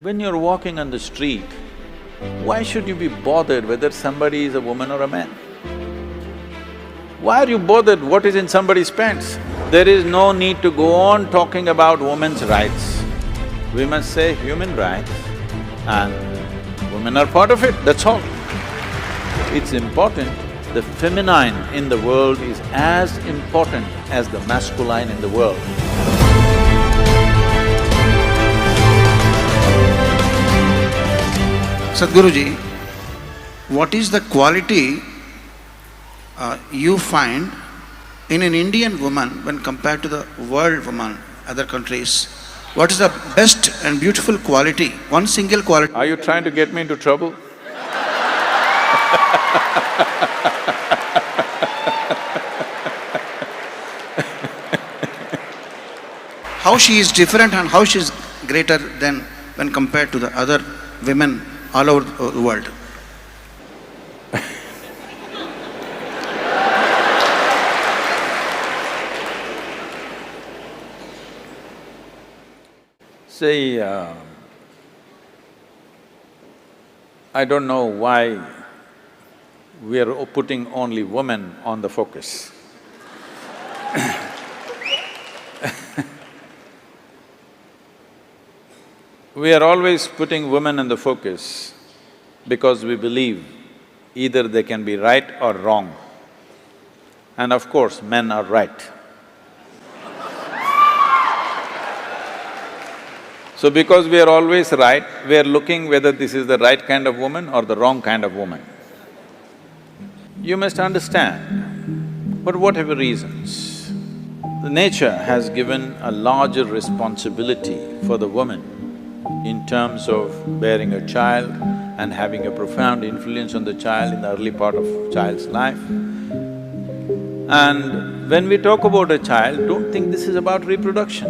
When you're walking on the street, why should you be bothered whether somebody is a woman or a man? Why are you bothered what is in somebody's pants? There is no need to go on talking about women's rights. We must say human rights and women are part of it, that's all. It's important. The feminine in the world is as important as the masculine in the world. Sadhguruji, what is the quality you find in an Indian woman when compared to the world woman, other countries? What is the best and beautiful quality, one single quality? Are you trying to get me into trouble? How she is different and how she is greater than when compared to the other women all over the world? See, I don't know why we are putting only women on the focus. We are always putting women in the focus because we believe either they can be right or wrong. And of course, men are right. So because we are always right, we are looking whether this is the right kind of woman or the wrong kind of woman. You must understand, for whatever reasons, the nature has given a larger responsibility for the woman in terms of bearing a child and having a profound influence on the child in the early part of child's life. And when we talk about a child, don't think this is about reproduction.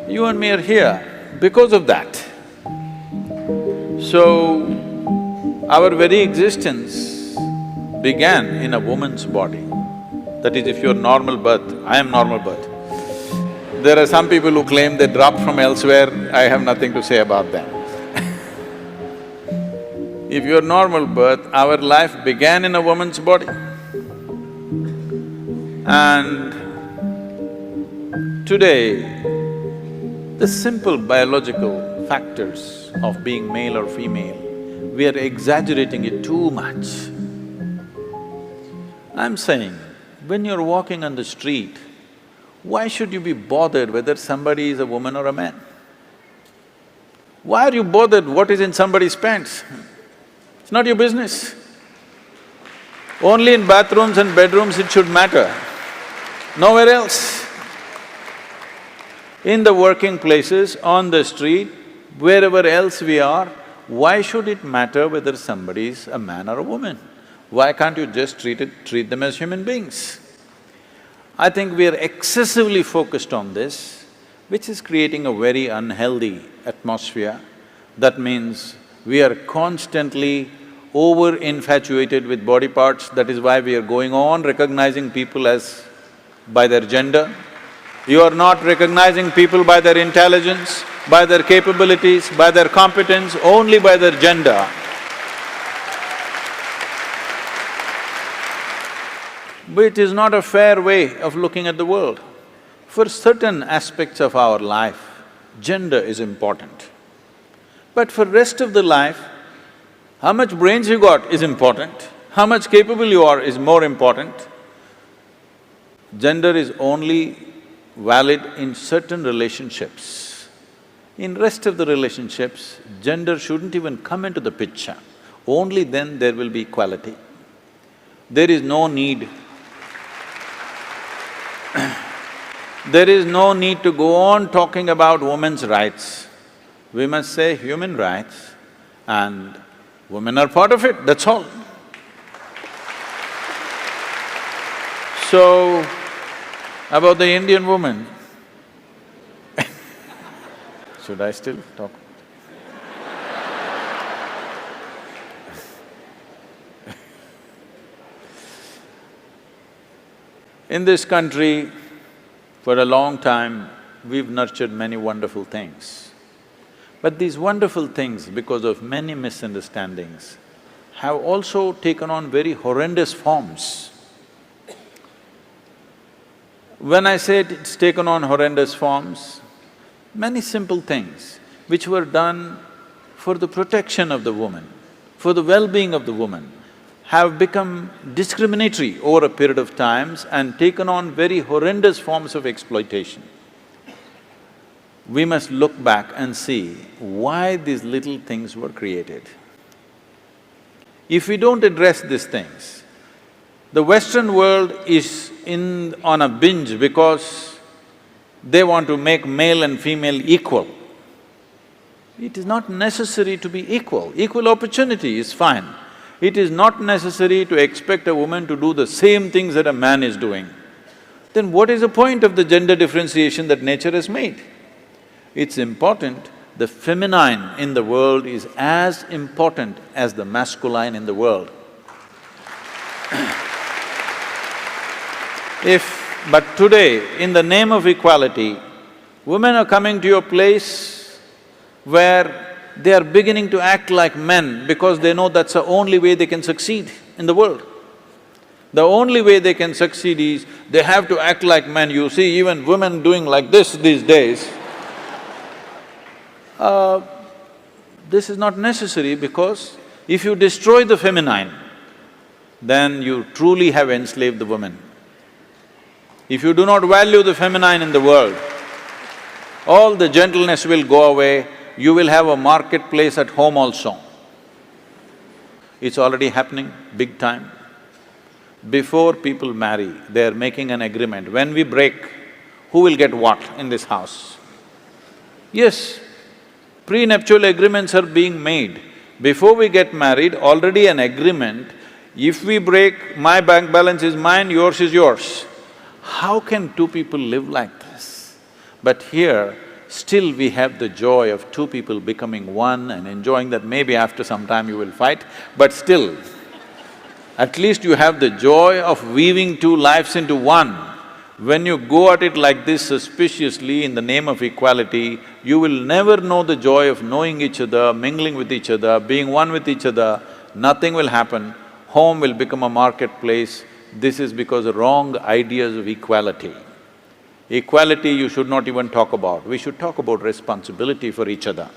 You and me are here because of that. So, our very existence began in a woman's body. That is, if you're normal birth, I am normal birth. There are some people who claim they dropped from elsewhere, I have nothing to say about them. If you're normal birth, our life began in a woman's body. And today, the simple biological factors of being male or female, we are exaggerating it too much. I'm saying, when you're walking on the street, why should you be bothered whether somebody is a woman or a man? Why are you bothered what is in somebody's pants? It's not your business. Only in bathrooms and bedrooms it should matter, nowhere else. In the working places, on the street, wherever else we are, why should it matter whether somebody is a man or a woman? Why can't you just treat them as human beings? I think we are excessively focused on this, which is creating a very unhealthy atmosphere. That means we are constantly over-infatuated with body parts, that is why we are going on recognizing people as by their gender. You are not recognizing people by their intelligence, by their capabilities, by their competence, only by their gender. But it is not a fair way of looking at the world. For certain aspects of our life, gender is important. But for rest of the life, how much brains you got is important, how much capable you are is more important. Gender is only valid in certain relationships. In rest of the relationships, gender shouldn't even come into the picture. Only then there will be equality. There is no need there is no need to go on talking about women's rights. We must say human rights and women are part of it, that's all. So, about the Indian woman, should I still talk? In this country, for a long time, we've nurtured many wonderful things. But these wonderful things, because of many misunderstandings, have also taken on very horrendous forms. When I say it's taken on horrendous forms, many simple things which were done for the protection of the woman, for the well-being of the woman, have become discriminatory over a period of times and taken on very horrendous forms of exploitation. We must look back and see why these little things were created. If we don't address these things, the Western world is on a binge because they want to make male and female equal. It is not necessary to be equal. Equal opportunity is fine. It is not necessary to expect a woman to do the same things that a man is doing. Then what is the point of the gender differentiation that nature has made? It's important, the feminine in the world is as important as the masculine in the world. But today, in the name of equality, women are coming to a place where they are beginning to act like men because they know that's the only way they can succeed in the world. The only way they can succeed is they have to act like men. You see even women doing like this these days. This is not necessary because if you destroy the feminine, then you truly have enslaved the woman. If you do not value the feminine in the world, all the gentleness will go away, you will have a marketplace at home also. It's already happening big time. Before people marry, they're making an agreement, when we break, who will get what in this house? Yes, prenuptial agreements are being made. Before we get married, already an agreement, if we break, my bank balance is mine, yours is yours. How can two people live like this? But here, still we have the joy of two people becoming one and enjoying that. Maybe after some time you will fight, but still, at least you have the joy of weaving two lives into one. When you go at it like this suspiciously in the name of equality, you will never know the joy of knowing each other, mingling with each other, being one with each other. Nothing will happen. Home will become a marketplace. This is because of wrong ideas of equality. Equality you should not even talk about. We should talk about responsibility for each other.